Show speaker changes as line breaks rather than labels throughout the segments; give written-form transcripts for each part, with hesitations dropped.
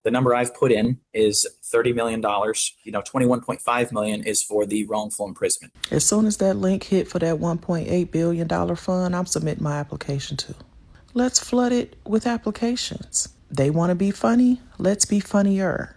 The number I've put in is $30 million. $21.5 million is for the wrongful imprisonment.
As soon as that link hit for that $1.8 billion fund, I'm submitting my application too. Let's flood it with applications. They want to be funny? Let's be funnier.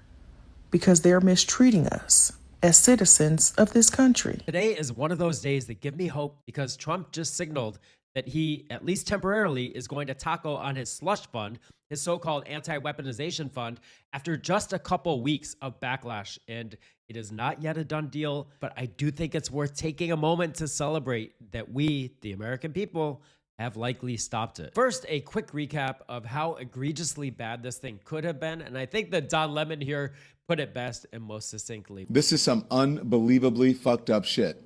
Because they're mistreating us as citizens of this country.
Today is one of those days that give me hope because Trump just signaled that he, at least temporarily, is going to tackle on his slush fund, his so-called anti-weaponization fund, after just a couple weeks of backlash. And it is not yet a done deal, but I do think it's worth taking a moment to celebrate that we, the American people, have likely stopped it. First, a quick recap of how egregiously bad this thing could have been. And I think that Don Lemon here put it best and most succinctly.
This is some unbelievably fucked up shit.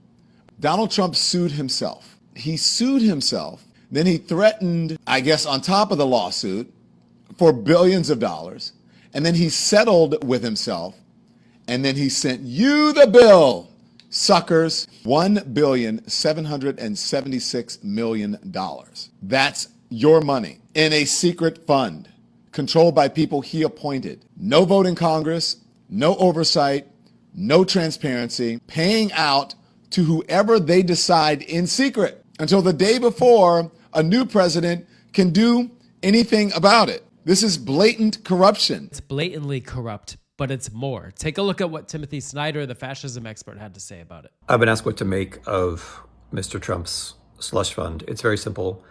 Donald Trump sued himself. He sued himself. Then he threatened, I guess, on top of the lawsuit for billions of dollars. And then he settled with himself. And then he sent you the bill, suckers, $1,776,000,000. That's your money in a secret fund controlled by people he appointed. No vote in Congress, no oversight, no transparency, paying out to whoever they decide in secret until the day before a new president can do anything about it. This is blatant corruption.
It's blatantly corrupt, but it's more. Take a look at what Timothy Snyder, the fascism expert, had to say about it.
I've been asked what to make of Mr. Trump's slush fund. It's very simple.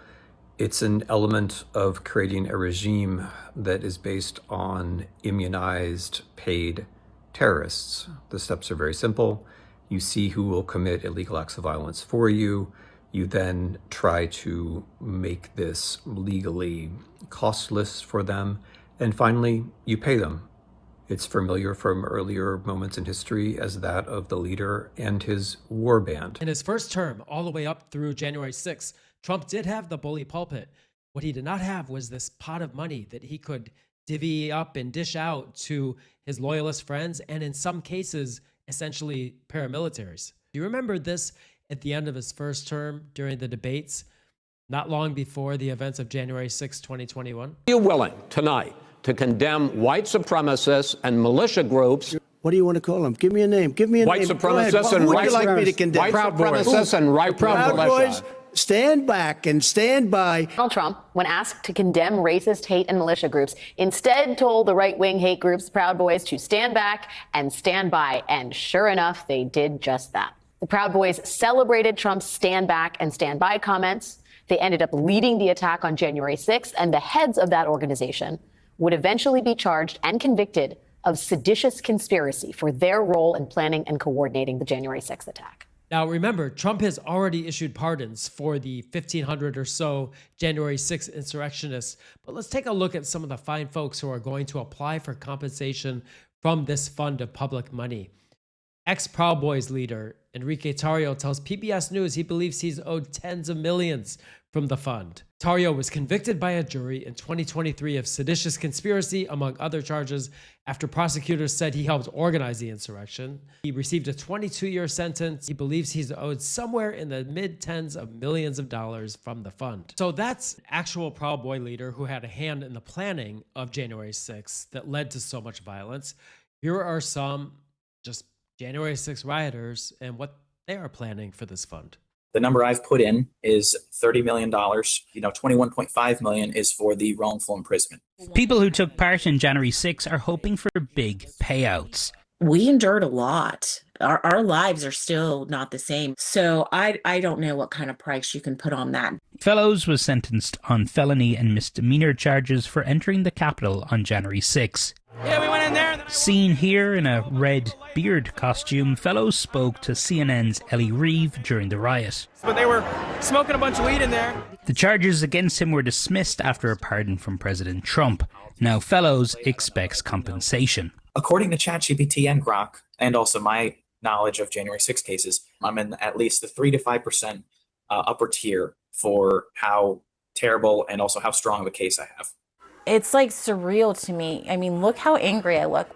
It's an element of creating a regime that is based on immunized, paid terrorists. The steps are very simple. You see who will commit illegal acts of violence for you. You then try to make this legally costless for them. And finally, you pay them. It's familiar from earlier moments in history as that of the leader and his war band.
In his first term, all the way up through January 6th, Trump did have the bully pulpit. What he did not have was this pot of money that he could divvy up and dish out to his loyalist friends, and in some cases, essentially paramilitaries. Do you remember this at the end of his first term during the debates, not long before the events of January 6, 2021?
Are you willing tonight to condemn white supremacists and militia groups?
What do you want to call them? Give me a name. Give me a
white
name.
Supremacists and
white like me to condemn?
White supremacists and right
Proud Boys. Stand back and stand by.
Donald Trump, when asked to condemn racist hate and militia groups, instead told the right-wing hate groups, Proud Boys, to stand back and stand by. And sure enough, they did just that. The Proud Boys celebrated Trump's stand back and stand by comments. They ended up leading the attack on January 6th, and the heads of that organization would eventually be charged and convicted of seditious conspiracy for their role in planning and coordinating the January 6th attack.
Now, remember, Trump has already issued pardons for the 1,500 or so January 6th insurrectionists. But let's take a look at some of the fine folks who are going to apply for compensation from this fund of public money. Ex-Proud Boys leader Enrique Tarrio tells PBS News he believes he's owed tens of millions from the fund. Tarrio was convicted by a jury in 2023 of seditious conspiracy, among other charges, after prosecutors said he helped organize the insurrection. He received a 22-year sentence. He believes he's owed somewhere in the mid-tens of millions of dollars from the fund. So that's an actual Proud Boy leader who had a hand in the planning of January 6th that led to so much violence. Here are some just January 6th rioters and what they are planning for this fund.
The number I've put in is $30 million. $21.5 million is for the wrongful imprisonment.
People who took part in January 6 are hoping for big payouts.
We endured a lot. Our lives are still not the same. So I don't know what kind of price you can put on that.
Fellows was sentenced on felony and misdemeanor charges for entering the Capitol on January 6.
Yeah, we went in there.
Seen here in a red beard costume, Fellows spoke to CNN's Ellie Reeve during the riot.
But they were smoking a bunch of weed in there.
The charges against him were dismissed after a pardon from President Trump. Now Fellows expects compensation.
According to ChatGPT and Grok, and also my knowledge of January 6 cases, I'm in at least the 3 to 5% upper tier for how terrible and also how strong of a case I have.
It's like surreal to me. I mean, look how angry I look.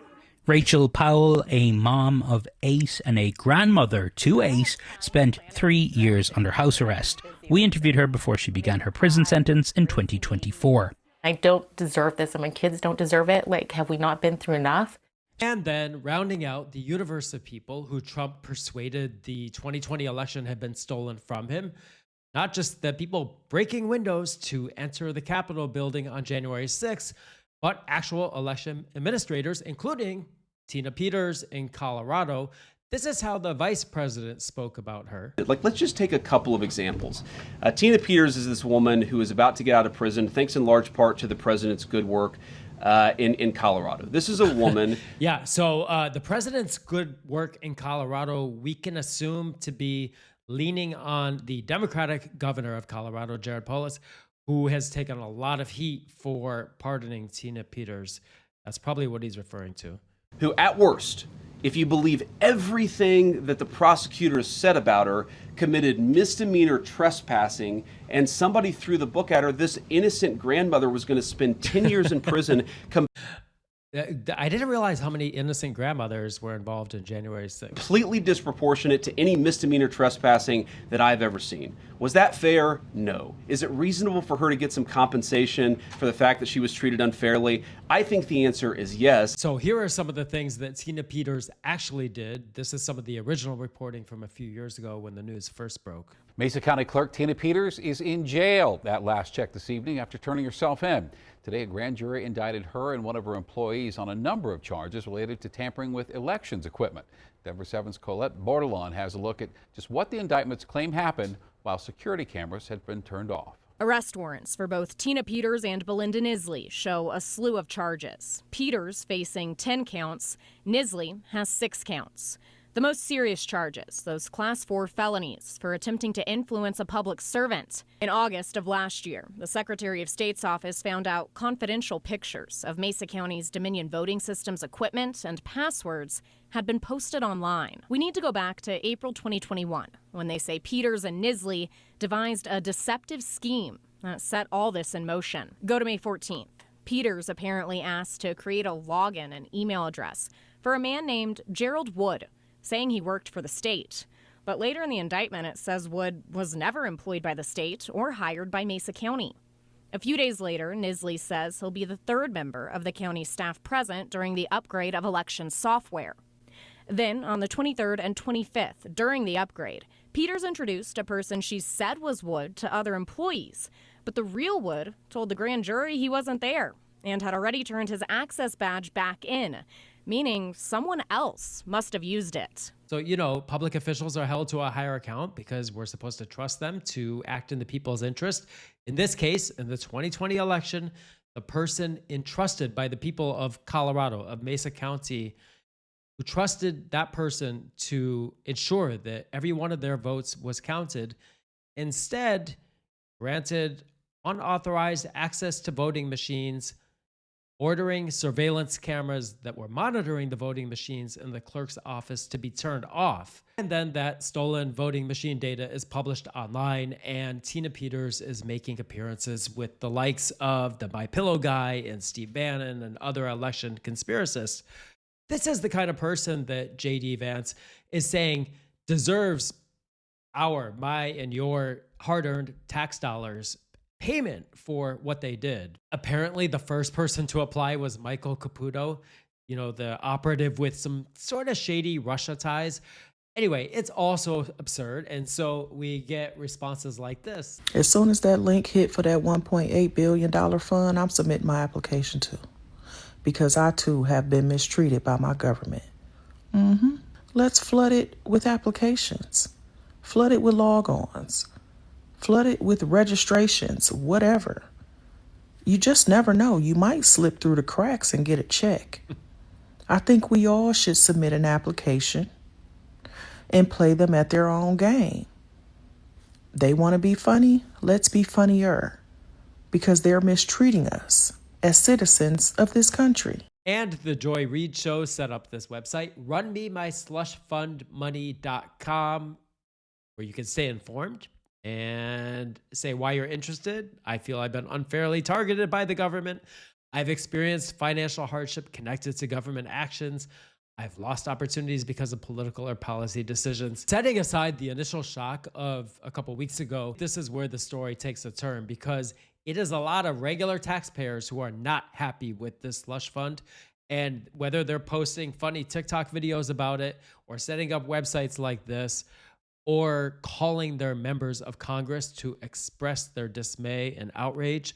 Rachel Powell, a mom of 8 and a grandmother to 8, spent 3 years under house arrest. We interviewed her before she began her prison sentence in 2024.
I don't deserve this and my kids don't deserve it. Like, have we not been through enough?
And then rounding out the universe of people who Trump persuaded the 2020 election had been stolen from him. Not just the people breaking windows to enter the Capitol building on January 6th, but actual election administrators, including Tina Peters in Colorado. This is how the vice president spoke about her.
Like, let's just take a couple of examples. Tina Peters is this woman who is about to get out of prison, thanks in large part to the president's good work in Colorado. This is a woman.
Yeah, so the president's good work in Colorado, we can assume to be leaning on the Democratic governor of Colorado, Jared Polis, who has taken a lot of heat for pardoning Tina Peters. That's probably what he's referring to.
Who, at worst, if you believe everything that the prosecutors said about her, committed misdemeanor trespassing, and somebody threw the book at her, this innocent grandmother was going to spend 10 years in prison.
I didn't realize how many innocent grandmothers were involved in January 6th.
Completely disproportionate to any misdemeanor trespassing that I've ever seen. Was that fair? No. Is it reasonable for her to get some compensation for the fact that she was treated unfairly? I think the answer is yes.
So here are some of the things that Tina Peters actually did. This is some of the original reporting from a few years ago when the news first broke.
Mesa County Clerk Tina Peters is in jail at last check this evening after turning herself in. Today, a grand jury indicted her and one of her employees on a number of charges related to tampering with elections equipment. Denver 7's Colette Bordelon has a look at just what the indictments claim happened while security cameras had been turned off.
Arrest warrants for both Tina Peters and Belinda Nisley show a slew of charges. Peters facing 10 counts, Nisley has 6 counts. The most serious charges, those Class 4 felonies for attempting to influence a public servant. In August of last year, the Secretary of State's office found out confidential pictures of Mesa County's Dominion voting systems equipment and passwords had been posted online. We need to go back to April 2021, when they say Peters and Nisley devised a deceptive scheme that set all this in motion. Go to May 14th. Peters apparently asked to create a login and email address for a man named Gerald Wood, saying he worked for the state. But later in the indictment, it says Wood was never employed by the state or hired by Mesa County. A few days later, Nisley says he'll be the third member of the county staff present during the upgrade of election software. Then, on the 23rd and 25th, during the upgrade, Peters introduced a person she said was Wood to other employees. But the real Wood told the grand jury he wasn't there and had already turned his access badge back in, meaning someone else must have used it.
So, you know, public officials are held to a higher account because we're supposed to trust them to act in the people's interest. In this case, in the 2020 election, the person entrusted by the people of Colorado, of Mesa County, who trusted that person to ensure that every one of their votes was counted, instead granted unauthorized access to voting machines, ordering surveillance cameras that were monitoring the voting machines in the clerk's office to be turned off. And then that stolen voting machine data is published online, and Tina Peters is making appearances with the likes of the MyPillow guy and Steve Bannon and other election conspiracists. This is the kind of person that J.D. Vance is saying deserves my, and your hard-earned tax dollars payment for what they did. Apparently, the first person to apply was Michael Caputo, you know, the operative with some sort of shady Russia ties. Anyway, it's also absurd. And so we get responses like this.
As soon as that link hit for that $1.8 billion fund, I'm submitting my application too. Because I too have been mistreated by my government. Let's flood it with applications. Flood it with log-ons. Flood it with registrations, whatever. You just never know. You might slip through the cracks and get a check. I think we all should submit an application and play them at their own game. They want to be funny? Let's be funnier. Because they're mistreating us as citizens of this country.
And the Joy Reid Show set up this website, runmemyslushfundmoney.com, where you can stay informed and say why you're interested. I feel I've been unfairly targeted by the government. I've experienced financial hardship connected to government actions. I've lost opportunities because of political or policy decisions. Setting aside the initial shock of a couple weeks ago, this is where the story takes a turn, because It is a lot of regular taxpayers who are not happy with this slush fund. And whether they're posting funny TikTok videos about it or setting up websites like this or calling their members of Congress to express their dismay and outrage,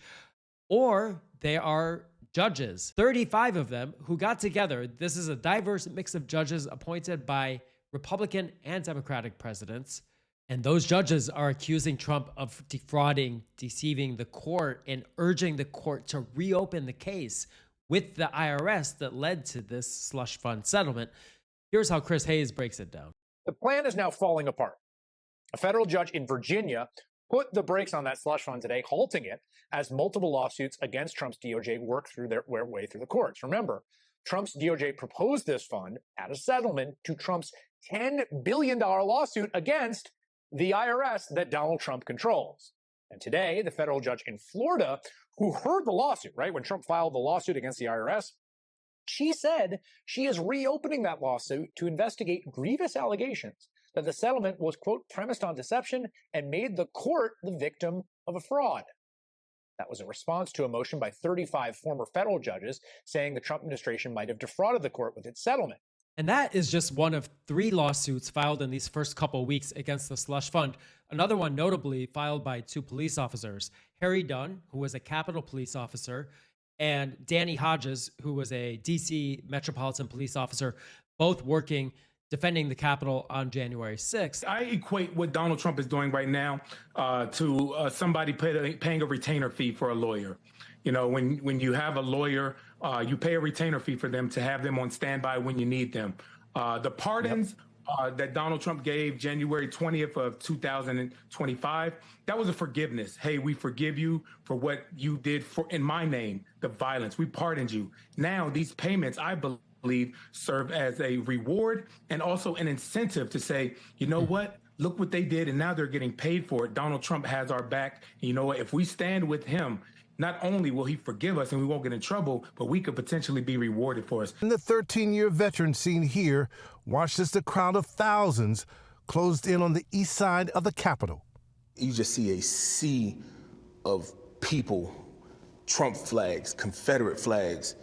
or they are judges, 35 of them who got together. This is a diverse mix of judges appointed by Republican and Democratic presidents. And those judges are accusing Trump of defrauding, deceiving the court, and urging the court to reopen the case with the IRS that led to this slush fund settlement. Here's how Chris Hayes breaks it down.
The plan is now falling apart. A federal judge in Virginia put the brakes on that slush fund today, halting it as multiple lawsuits against Trump's DOJ work through their way through the courts. Remember, Trump's DOJ proposed this fund as a settlement to Trump's $10 billion lawsuit against the IRS that Donald Trump controls. And today, the federal judge in Florida, who heard the lawsuit, right, when Trump filed the lawsuit against the IRS, she said she is reopening that lawsuit to investigate grievous allegations that the settlement was, quote, premised on deception and made the court the victim of a fraud. That was a response to a motion by 35 former federal judges saying the Trump administration might have defrauded the court with its settlement.
And that is just one of 3 lawsuits filed in these first couple weeks against the slush fund. Another one notably filed by 2 police officers, Harry Dunn, who was a Capitol police officer, and Danny Hodges, who was a DC Metropolitan Police officer, both working defending the Capitol on January 6th.
I equate what Donald Trump is doing right now to somebody paying a retainer fee for a lawyer. You know, when you have a lawyer, you pay a retainer fee for them to have them on standby when you need them. The pardons that Donald Trump gave January 20th of 2025, that was a forgiveness. Hey, we forgive you for what you did in my name, the violence. We pardoned you. Now these payments, I believe, serve as a reward and also an incentive to say, you know what? Look what they did, and now they're getting paid for it. Donald Trump has our back. You know what? If we stand with him, not only will he forgive us and we won't get in trouble, but we could potentially be rewarded for us.
And the 13-year veteran seen here watched as the crowd of thousands closed in on the east side of the Capitol.
You just see a sea of people, Trump flags, Confederate flags,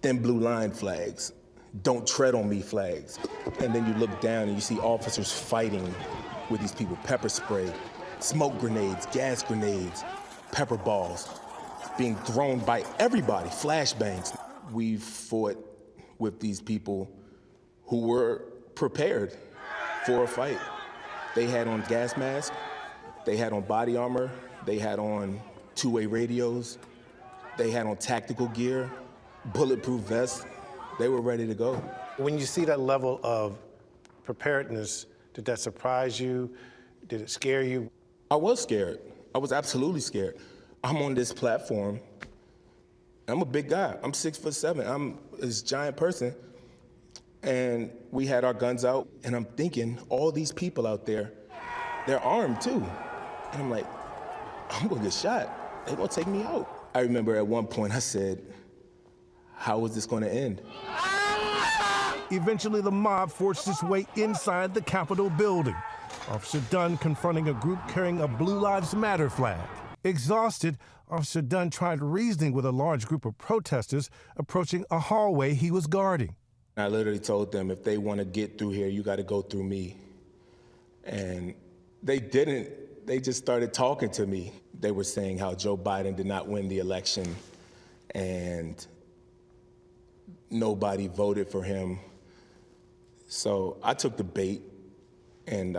thin blue line flags, don't tread on me flags. And then you look down and you see officers fighting with these people, pepper spray, smoke grenades, gas grenades, pepper balls being thrown by everybody, flashbangs. We've fought with these people who were prepared for a fight. They had on gas masks, they had on body armor, they had on two-way radios, they had on tactical gear, bulletproof vests. They were ready to go.
When you see that level of preparedness, did that surprise you? Did it scare you?
I was scared. I was absolutely scared. I'm on this platform. I'm a big guy. I'm 6'7". I'm this giant person. And we had our guns out, and I'm thinking, all these people out there, they're armed too. And I'm like, I'm gonna get shot. They're gonna take me out. I remember at one point I said, how is this gonna end?
Eventually, the mob forced its way inside the Capitol building. Officer Dunn confronting a group carrying a Blue Lives Matter flag. Exhausted, Officer Dunn tried reasoning with a large group of protesters approaching a hallway he was guarding.
I literally told them, if they want to get through here, you got to go through me. And they didn't. They just started talking to me. They were saying how Joe Biden did not win the election and nobody voted for him. So I took the bait and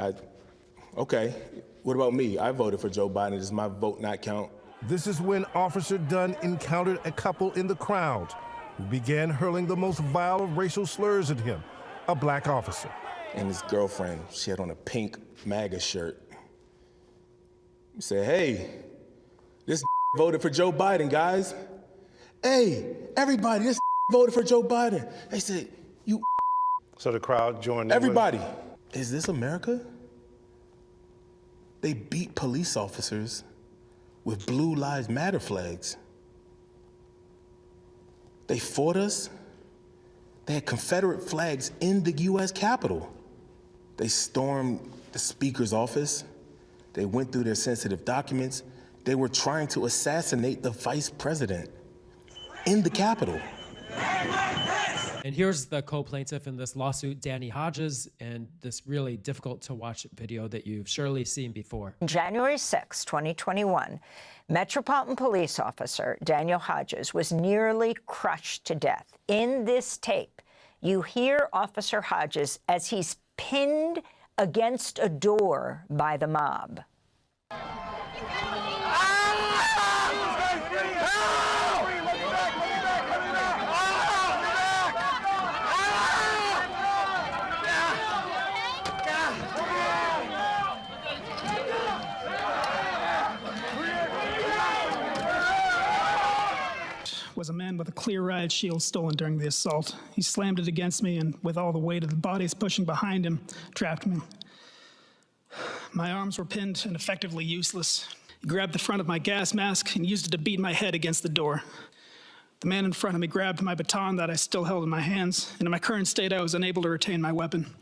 okay, what about me? I voted for Joe Biden. Does my vote not count?
This is when Officer Dunn encountered a couple in the crowd who began hurling the most vile of racial slurs at him, a black officer.
And his girlfriend, she had on a pink MAGA shirt. He said, hey, this voted for Joe Biden, guys. Hey, everybody, this voted for Joe Biden. They said, you.
So the crowd joined.
Everybody. Is this America? They beat police officers with Blue Lives Matter flags. They fought us. They had Confederate flags in the U.S. Capitol. They stormed the Speaker's office. They went through their sensitive documents. They were trying to assassinate the vice president in the Capitol.
And here's the co-plaintiff in this lawsuit, Danny Hodges, and this really difficult to watch video that you've surely seen before.
January 6, 2021, Metropolitan Police Officer Daniel Hodges was nearly crushed to death. In this tape, you hear Officer Hodges as he's pinned against a door by the mob.
Was a man with a clear riot shield stolen during the assault. He slammed it against me and, with all the weight of the bodies pushing behind him, trapped me. My arms were pinned and effectively useless. He grabbed the front of my gas mask and used it to beat my head against the door. The man in front of me grabbed my baton that I still held in my hands, and in my current state, I was unable to retain my weapon.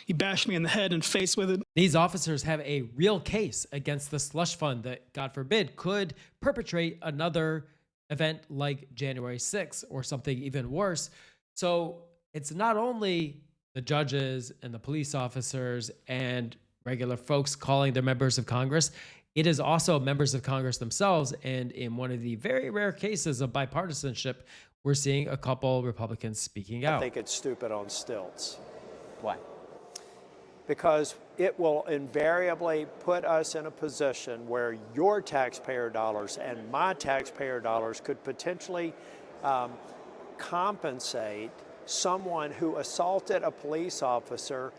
He bashed me in the head and face with it.
These officers have a real case against the slush fund that, God forbid, could perpetrate another event like January 6th or something even worse. So it's not only the judges and the police officers and regular folks calling their members of Congress, it is also members of Congress themselves. And in one of the very rare cases of bipartisanship, we're seeing a couple Republicans speaking out.
I think it's stupid on stilts.
Why?
Because it will invariably put us in a position where your taxpayer dollars and my taxpayer dollars could potentially compensate someone who assaulted a police officer,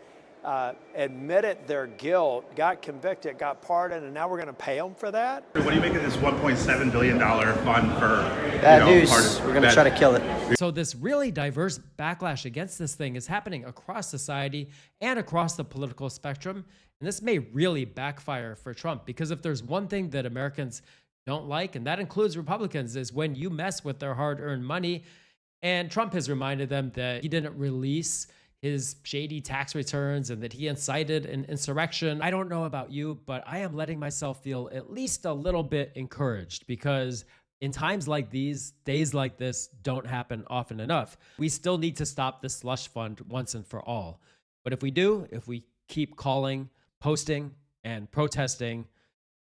admitted their guilt, got convicted, got pardoned, and now we're going to pay them for that?
What do you make of this $1.7 billion fund for
bad news? We're going to try to kill it.
So this really diverse backlash against this thing is happening across society and across the political spectrum. And this may really backfire for Trump, because if there's one thing that Americans don't like, and that includes Republicans, is when you mess with their hard-earned money. And Trump has reminded them that he didn't release his shady tax returns and that he incited an insurrection. I don't know about you, but I am letting myself feel at least a little bit encouraged, because in times like these, days like this don't happen often enough. We still need to stop this slush fund once and for all. But if we do, if we keep calling, posting, and protesting,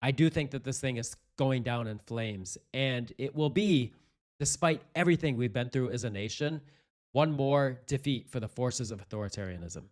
I do think that this thing is going down in flames. And it will be, despite everything we've been through as a nation, one more defeat for the forces of authoritarianism.